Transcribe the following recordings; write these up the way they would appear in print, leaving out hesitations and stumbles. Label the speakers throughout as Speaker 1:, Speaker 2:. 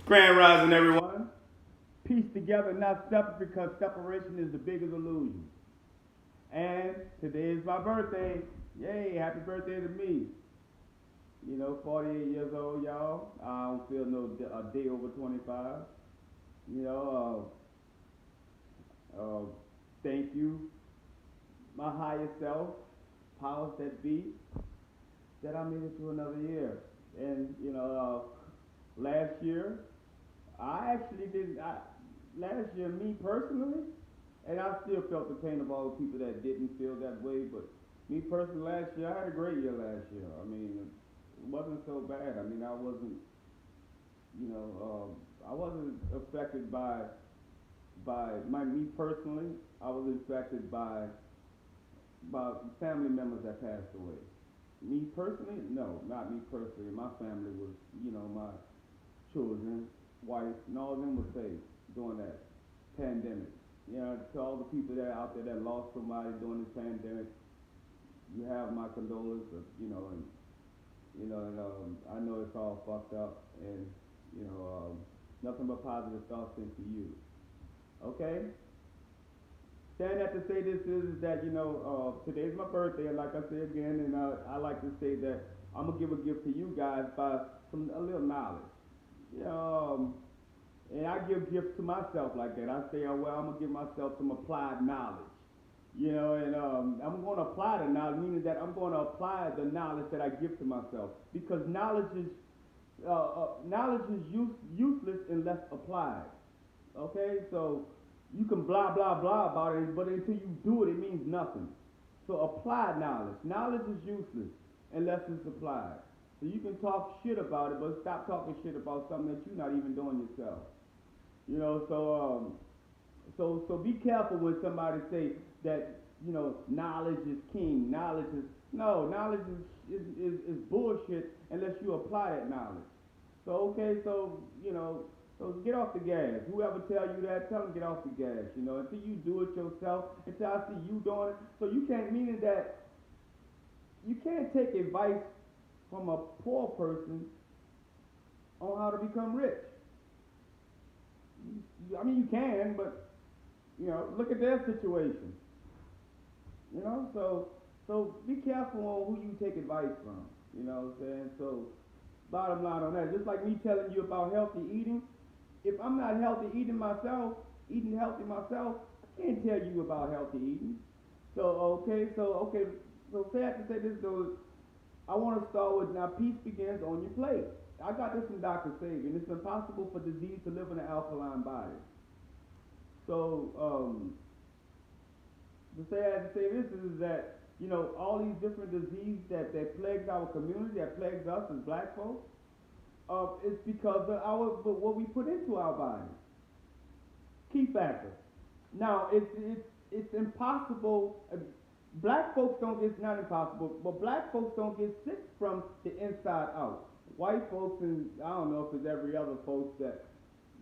Speaker 1: Grand Rising, everyone. Piece together, not separate, because separation is the biggest illusion. And today is my birthday. Yay, happy birthday to me. 48 years old, y'all. I don't feel a day over 25. You know, uh, thank you, my higher self, powers that be, that I made it to another year. And, last year, I actually didn't. Last year, me personally, and I still felt the pain of all the people that didn't feel that way. But me personally, last year, I had a great year last year. I mean, it wasn't so bad. I mean, I wasn't affected by me personally. I was affected by family members that passed away. Me personally, no, not me personally. My family was, my children, wife, and all of them were safe during that pandemic. To all the people that out there that lost somebody during this pandemic, you have my condolences, I know it's all fucked up, and nothing but positive thoughts into you. Okay. Saying that to say this is that today's my birthday, and like I say again, and I like to say that I'm gonna give a gift to you guys by a little knowledge. And I give gifts to myself like that. I say, oh well, I'm gonna give myself some applied knowledge. And I'm going to apply the knowledge, meaning that I'm going to apply the knowledge that I give to myself, because knowledge is useless unless applied. Okay, so you can blah blah blah about it, but until you do it, it means nothing. So applied knowledge. Knowledge is useless unless it's applied. So you can talk shit about it, but stop talking shit about something that you're not even doing yourself. So be careful when somebody say that knowledge is king. Knowledge is no knowledge is bullshit unless you apply that knowledge. So okay, so get off the gas. Whoever tell you that, tell them get off the gas. Until you do it yourself, until I see you doing it. So you can't mean that you can't take advice from a poor person on how to become rich. I mean, you can, but look at their situation. So be careful on who you take advice from. You know what I'm saying? So bottom line on that, just like me telling you about healthy eating, if I'm not healthy eating healthy myself, I can't tell you about healthy eating. So say I have to say this though, I want to start with now peace begins on your plate. I got this from Dr. Sabian. It's impossible for disease to live in an alkaline body. So to say I have to say this is that all these different diseases that plagues our community, that plagues us as black folks, it's because of what we put into our body. Key factor. Now it's impossible. Black folks don't get, not impossible, but black folks don't get sick from the inside out. White folks, and I don't know if it's every other folks that,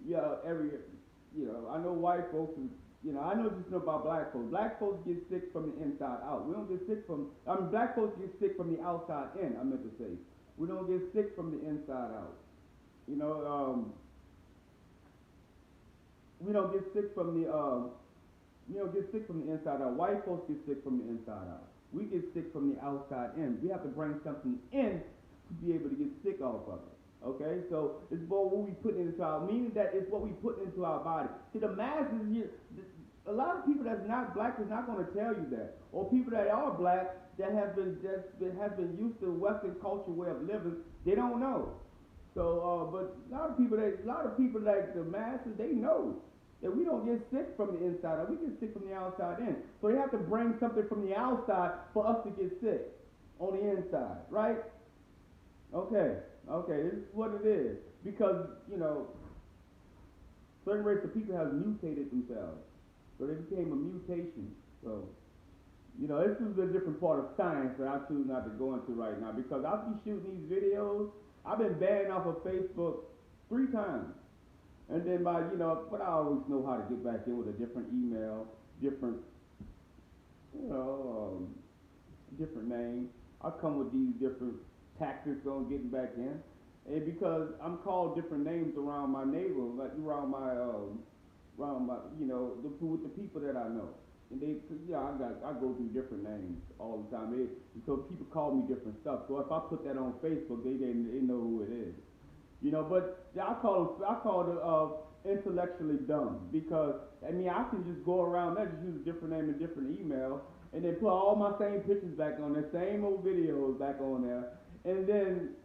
Speaker 1: I know white folks, and I know just know about black folks. Black folks get sick from the inside out. We don't get sick black folks get sick from the outside in. I meant to say, we don't get sick from the inside out. We don't get sick from the inside out. White folks get sick from the inside out. We get sick from the outside in. We have to bring something in to be able to get sick off of it. Okay, so it's what we put into our, meaning that it's what we put into our body. See, the masses here, a lot of people that's not black is not going to tell you that, or people that are black that have been used to Western culture way of living, they don't know. So, but a lot of people like the masses, they know that we don't get sick from the inside out. We get sick from the outside in. So they have to bring something from the outside for us to get sick on the inside, right? Okay, this is what it is. Because, certain race of people have mutated themselves. So they became a mutation. So, this is a different part of science that I choose not to go into right now, because I'll be shooting these videos. I've been banned off of Facebook 3 times. And then but I always know how to get back in with a different email, different, different name. I come with these different tactics on getting back in. And because I'm called different names around my neighbor, like around my, with the people that I know. And they, I go through different names all the time. So people call me different stuff. So if I put that on Facebook, they know who it is. But I call it intellectually dumb because I mean I can just go around there, just use a different name and different email, and then put all my same pictures back on there, same old videos back on there, and then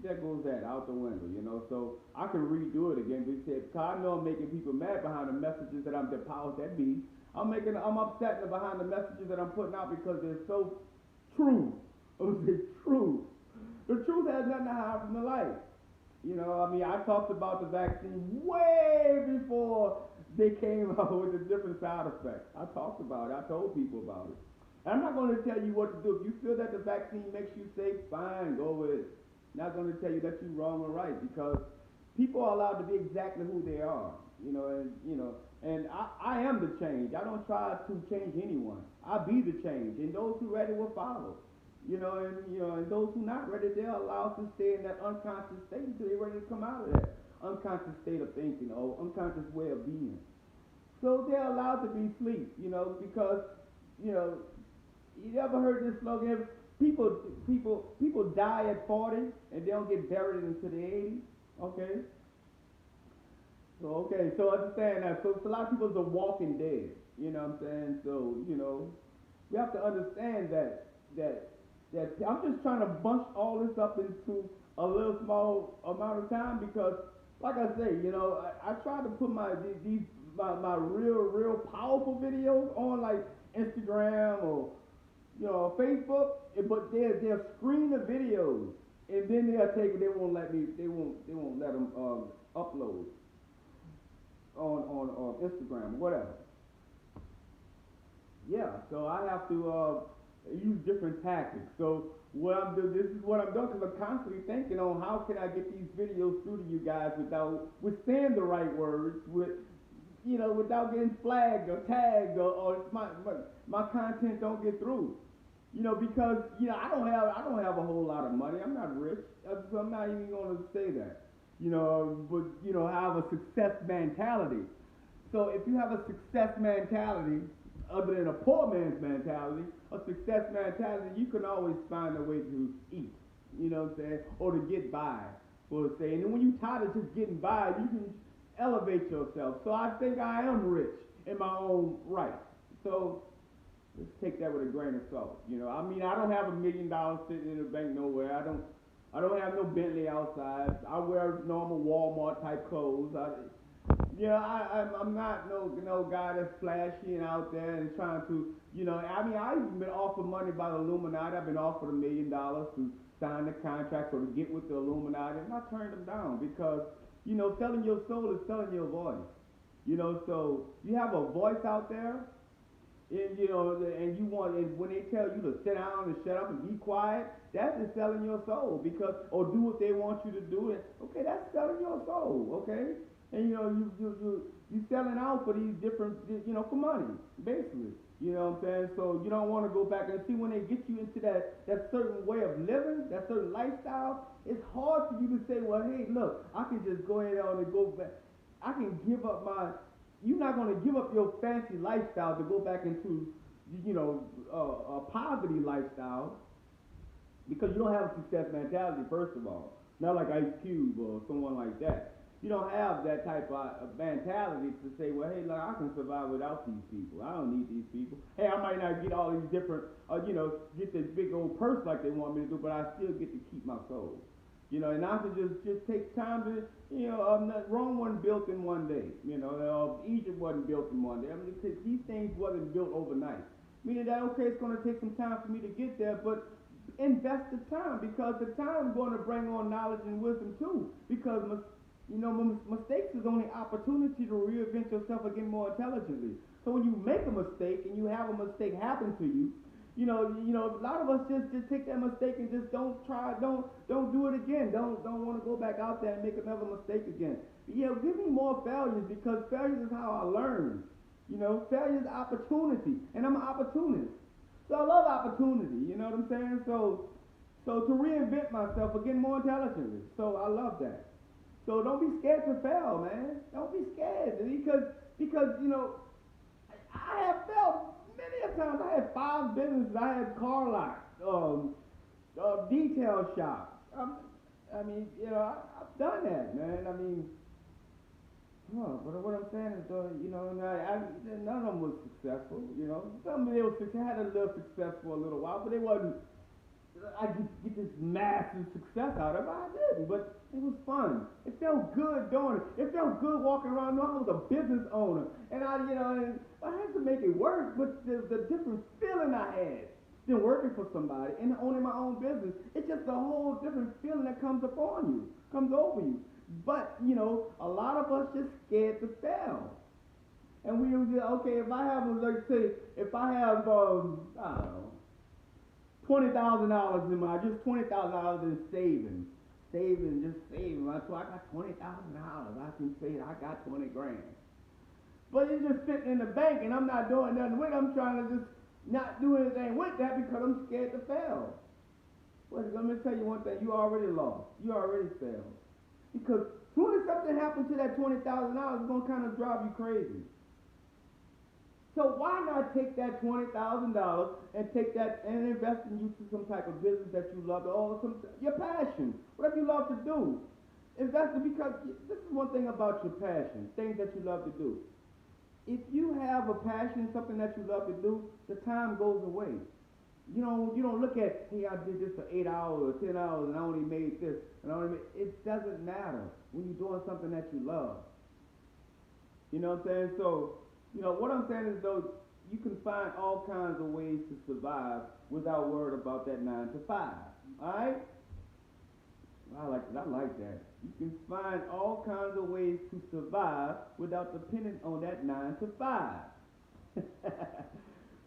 Speaker 1: that goes that out the window. So I can redo it again because I know I'm making people mad behind the messages that the powers that be. I'm upset behind the messages that I'm putting out because they're so true. I would say true. The truth has nothing to hide from the light. I mean, I talked about the vaccine way before they came out with the different side effects. I talked about it. I told people about it. And I'm not going to tell you what to do. If you feel that the vaccine makes you safe, fine, go with it. I'm not going to tell you that you're wrong or right because people are allowed to be exactly who they are. And I am the change. I don't try to change anyone. I be the change, and those who ready will follow. And those who not ready, they're allowed to stay in that unconscious state until they're ready to come out of that unconscious state of thinking or unconscious way of being. So they're allowed to be asleep, because, you ever heard this slogan? People die at 40 and they don't get buried until the 80s. Okay. So understand that. So a lot of people are walking dead. You know what I'm saying? So we have to understand that I'm just trying to bunch all this up into a little small amount of time because, like I say, I try to put my real powerful videos on like Instagram or Facebook, but they'll screen the videos and then they won't let them upload on Instagram or whatever. Yeah, so I have to use different tactics. So this is what I'm doing because I'm constantly thinking on how can I get these videos through to you guys with saying the right words, without getting flagged or tagged or my content don't get through. Because I don't have a whole lot of money. I'm not rich, so I'm not even going to say that. But I have a success mentality. So if you have a success mentality, other than a poor man's mentality, a success mentality, you can always find a way to eat, what I'm saying, or to get by, so to say. And then when you're tired of just getting by, you can elevate yourself. So I think I am rich in my own right. So let's take that with a grain of salt. I mean, I don't have $1 million sitting in the bank nowhere. I don't have no Bentley outside. I wear normal Walmart type clothes. I'm not no guy that's flashy and out there and trying to, I mean, I've even been offered money by the Illuminati. I've been offered $1 million to sign the contract or to get with the Illuminati, and I turned them down because, selling your soul is selling your voice. So you have a voice out there, and and when they tell you to sit down and shut up and be quiet, that's just selling your soul or do what they want you to do. And okay, that's selling your soul. Okay. And you selling out for these different, for money, basically. You know what I'm saying? So you don't want to go back and see when they get you into that certain way of living, that certain lifestyle. It's hard for you to say, well, hey, look, I can just go ahead on and go back. I can give up you're not going to give up your fancy lifestyle to go back into, a poverty lifestyle because you don't have a success mentality, first of all. Not like Ice Cube or someone like that. You don't have that type of mentality to say, well, hey, look, I can survive without these people. I don't need these people. Hey, I might not get all these different, get this big old purse like they want me to do, but I still get to keep my soul. And I can just take time to, Rome wasn't built in one day. Egypt wasn't built in one day. I mean, these things wasn't built overnight. Meaning that, okay, it's going to take some time for me to get there, but invest the time because the time is going to bring on knowledge and wisdom too. Because mistakes is only opportunity to reinvent yourself again more intelligently. So when you make a mistake and you have a mistake happen to you, a lot of us just take that mistake and just don't do it again. Don't want to go back out there and make another mistake again. But yeah, give me more failures because failures is how I learn. Failure is opportunity, and I'm an opportunist. So I love opportunity. You know what I'm saying? So So to reinvent myself again more intelligently. So I love that. So don't be scared to fail, man. Don't be scared because you know I have failed many a times. I had 5 businesses. I had car lots, detail shops. I mean, you know, I've done that, man. I mean, but what I'm saying is, you know, none of them was successful. You know, some of them had a little success for a little while, but it wasn't. I get this massive success out of it. I didn't, but it was fun. It felt good doing it. It felt good walking around knowing I was a business owner, and and I had to make it work. But the different feeling I had than working for somebody and owning my own business, it's just a whole different feeling that comes upon you, comes over you. But you know, a lot of us just scared to fail. And we was okay. If I have, like say, if I have, I don't know, $20,000 in my, just $20,000 in just saving. So I got $20,000. I can say I got 20 grand. But it's just sitting in the bank, and I'm not doing nothing with it. I'm trying to just not do anything with that because I'm scared to fail. Well, let me tell you one thing: you already lost. You already failed. Because soon as something happens to that $20,000, it's gonna kind of drive you crazy. So why not take that $20,000 and take that and invest in you to some type of business that you love, or your passion, whatever you love to do. Invest it, because this is one thing about your passion, things that you love to do. If you have a passion, something that you love to do, the time goes away. You don't look at, hey, I did this for 8 hours or 10 hours and I only made this and it doesn't matter when you're doing something that you love. You know what I'm saying? So, you know, what I'm saying is, though, you can find all kinds of ways to survive without worrying about that 9 to 5. All right? I like that. You can find all kinds of ways to survive without depending on that 9 to 5.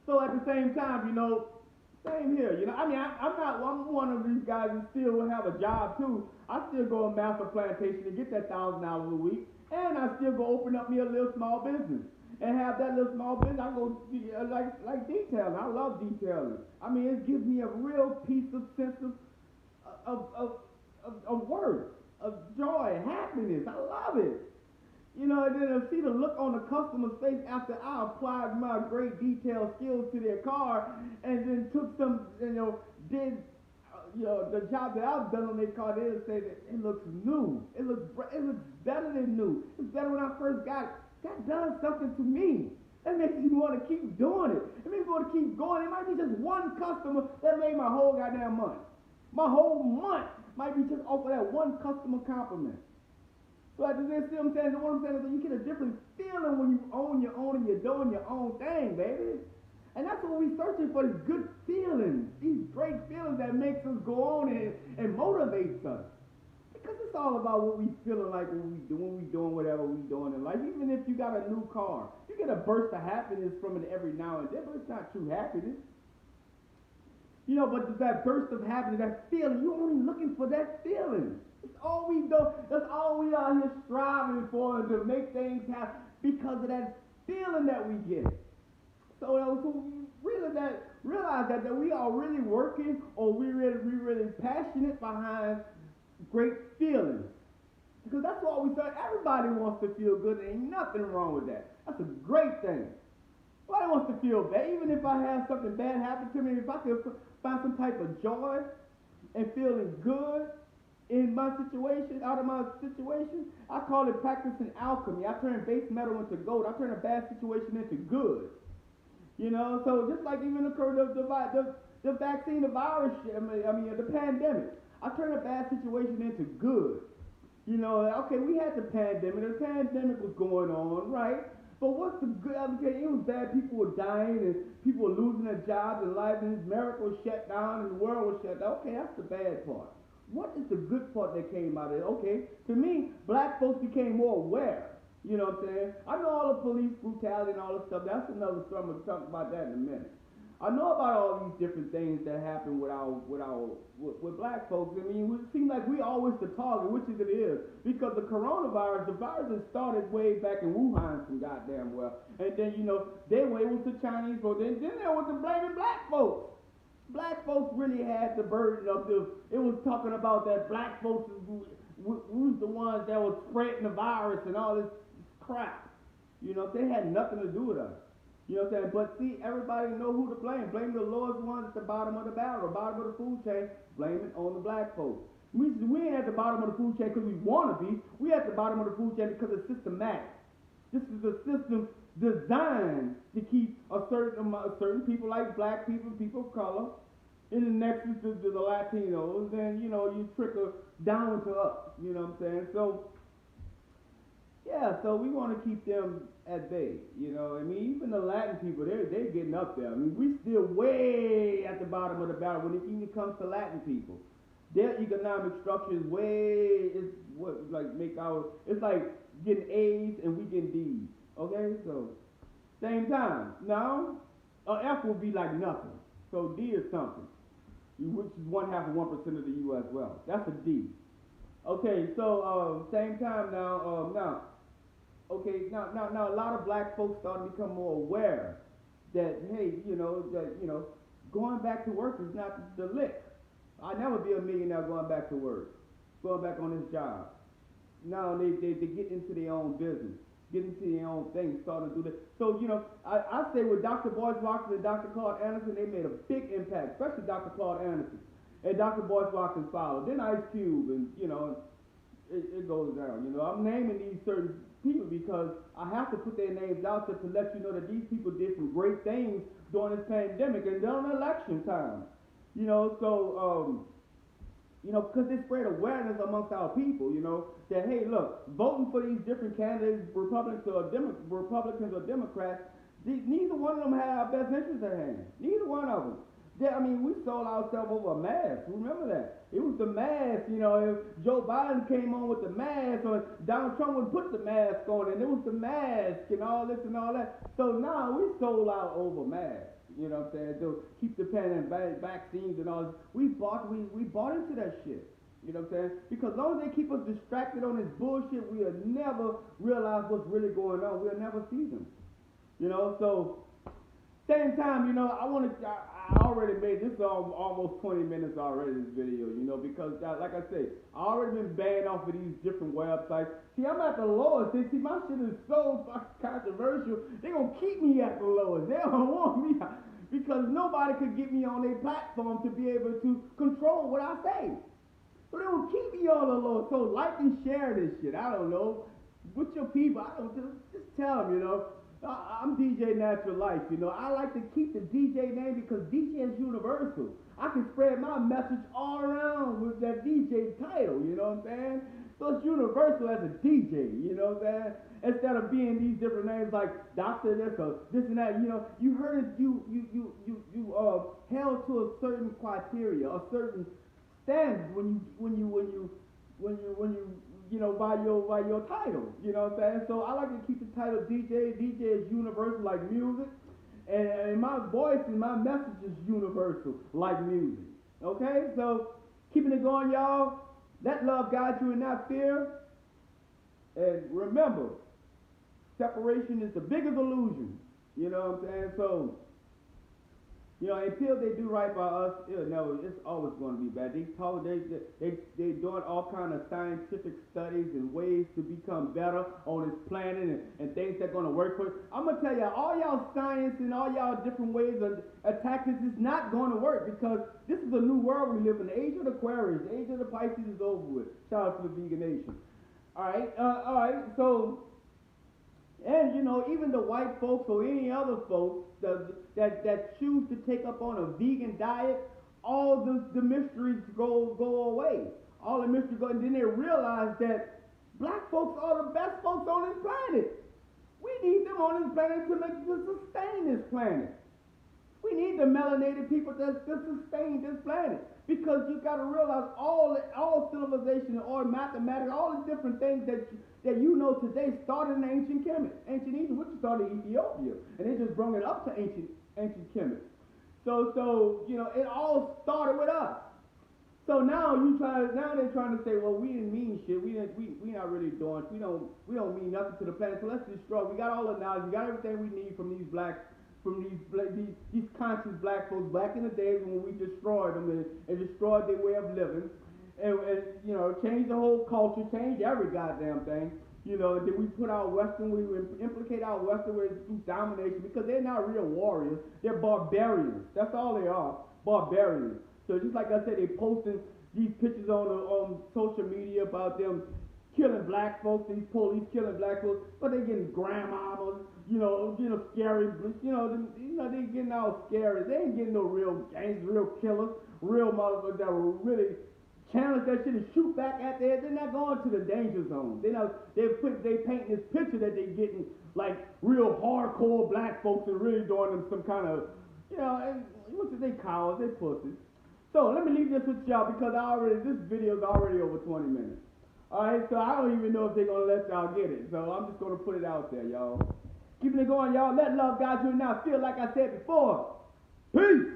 Speaker 1: So at the same time, you know, same here. You know, I mean, I'm one of these guys who still will have a job too. I still go on Master Plantation and get that $1,000 a week, and I still go open up me a little small business. And have that little small business. I go like detailing. I love detailing. I mean, it gives me a real piece of sense of worth, of joy, happiness. I love it. You know, and then to see the look on the customer's face after I applied my great detail skills to their car, and then took some, did the job that I've done on their car. They'll say that it looks new. It looks better than new. It's better when I first got it. That does something to me. That makes me want to keep doing it. It makes me want to keep going. It might be just one customer that made my whole goddamn month. My whole month might be just off of that one customer compliment. So at the end, see what I'm saying? What I'm saying is that you get a different feeling when you own your own and you're doing your own thing, baby. And that's what we're searching for, these good feelings, these great feelings that makes us go on and motivates us. Because it's all about what we feeling like when we doing whatever we doing in life. Even if you got a new car, you get a burst of happiness from it every now and then, but it's not true happiness. You know, but that burst of happiness, that feeling, you're only looking for that feeling. That's all we do. That's all we are here striving for, to make things happen because of that feeling that we get. So we realize that we are really working, or we really passionate behind great feelings. Because that's what we say. Everybody wants to feel good. There ain't nothing wrong with that. That's a great thing. Nobody wants to feel bad. Even if I have something bad happen to me, if I could find some type of joy and feeling good in my situation, out of my situation, I call it practicing alchemy. I turn base metal into gold. I turn a bad situation into good. You know, so just like even the vaccine, the virus, the pandemic. I turn a bad situation into good. You know, okay, we had the pandemic. The pandemic was going on, right? But what's the good? Okay, it was bad. People were dying and people were losing their jobs and life, and America was shut down and the world was shut down. Okay, that's the bad part. What is the good part that came out of it? Okay, to me, black folks became more aware. You know what I'm saying? I know all the police brutality and all this stuff. That's another story. I'm going to talk about that in a minute. I know about all these different things that happen with black folks. I mean, it seems like we always the target, which is it is, because the virus has started way back in Wuhan from goddamn well, and then they went with the Chinese folks, and then they went to blaming black folks. Black folks really had the burden of the. It was talking about that black folks was the ones that was spreading the virus and all this crap. You know, they had nothing to do with us. You know what I'm saying? But see, everybody know who to blame. Blame the lowest ones at the bottom of the barrel, bottom of the food chain. Blame it on the black folks. We ain't at the bottom of the food chain because we want to be. We at the bottom of the food chain because it's systematic. This is a system designed to keep a certain people like black people, people of color, in the nexus to the Latinos, and you know you trickle down to us. You know what I'm saying? So yeah, so we want to keep them at bay. You know, I mean, even the Latin people, they're getting up there. I mean, we still way at the bottom of the barrel when it even comes to Latin people. Their economic structure is way is what like make our it's like getting A's and we getting D's. Okay, so same time. Now, a F will be like nothing. So D is something, which is 0.5% of the U.S. wealth. That's a D. Okay, so same time now. Okay, now a lot of black folks starting to become more aware that hey, going back to work is not the lick. I'll never be a millionaire going back to work, going back on this job. Now they get into their own business, get into their own thing, starting to do that. So, I say with Dr. Boyce Watkins and Dr. Claude Anderson, they made a big impact, especially Dr. Claude Anderson. And Dr. Boyce Watkins followed. Then Ice Cube, and, it goes down. I'm naming these certain people because I have to put their names out there to let you know that these people did some great things during this pandemic and during election time. Because they spread awareness amongst our people, that, hey, look, voting for these different candidates, Republicans or Democrats, neither one of them had our best interests at hand. Neither one of them. We sold ourselves over a mask. Remember that. It was the mask, if Joe Biden came on with the mask or Donald Trump would put the mask on and it was the mask and all this and all that. So now we sold out over masks. You know what I'm saying? To keep the pandemic vaccines and all this. We bought into that shit. You know what I'm saying? Because as long as they keep us distracted on this bullshit, we'll never realize what's really going on. We'll never see them. So same time, I already made this almost 20 minutes already, this video, because like I say, I already been banned off of these different websites. See, I'm at the lowest. See, my shit is so fucking controversial. They gonna keep me at the lowest. They don't want me because nobody could get me on their platform to be able to control what I say. So they gonna keep me on the lowest. So like and share this shit. I don't know. With your people, I don't just tell them, I'm DJ Natural Life, I like to keep the DJ name because DJ is universal. I can spread my message all around with that DJ title, you know what I'm saying? So it's universal as a DJ, you know what I'm saying? Instead of being these different names like Doctor this or this and that, you heard it, you held to a certain criteria, a certain standard when you by your title, you know what I'm saying? So I like to keep the title DJ. DJ is universal like music, and my voice and my message is universal like music. Okay, so keeping it going, y'all. Let love guide you and not fear. And remember, separation is the biggest illusion. You know what I'm saying? So, until they do right by us, it's always going to be bad. They doing all kind of scientific studies and ways to become better on this planet and things that are going to work for us. I'm going to tell you, all y'all science and all y'all different ways of attack this is not going to work because this is a new world we live in. The age of the Aquarius, the age of the Pisces is over with. Shout out to the Vegan Nation. All right, so... And even the white folks or any other folks that choose to take up on a vegan diet, all the mysteries go away. All the mysteries go, and then they realize that black folks are the best folks on this planet. We need them on this planet to sustain this planet. We need the melanated people to sustain this planet. Because you got to realize all civilization, all mathematics, all the different things that today started in ancient Egypt, which started in Ethiopia, and they just brought it up to ancient Kemet. So it all started with us. So now they're trying to say, well, we didn't mean shit. We not really doing. We don't mean nothing to the planet. So let's destroy. We got all the knowledge. We got everything we need from these black from these conscious black folks back in the days when we destroyed them and destroyed their way of living, and you know, change the whole culture, change every goddamn thing. You know, then we put our Western, we implicate our Western ways through domination because they're not real warriors. They're barbarians. That's all they are, barbarians. So just like I said, they posting these pictures on social media about them killing black folks, these police killing black folks, but they getting grandmamas, you know, scary, they getting all scary. They ain't getting no real gangs, real killers, real motherfuckers that will really challenge that shit and shoot back at their. They're not going to the danger zone. They painting this picture that they getting like real hardcore black folks and really doing them some kind of, you know, and what's it, they cowards, they pussies. So let me leave this with y'all because this video's already over 20 minutes. Alright, so I don't even know if they're gonna let y'all get it. So I'm just gonna put it out there, y'all. Keeping it going, y'all. Let love guide you now. Feel like I said before. Peace!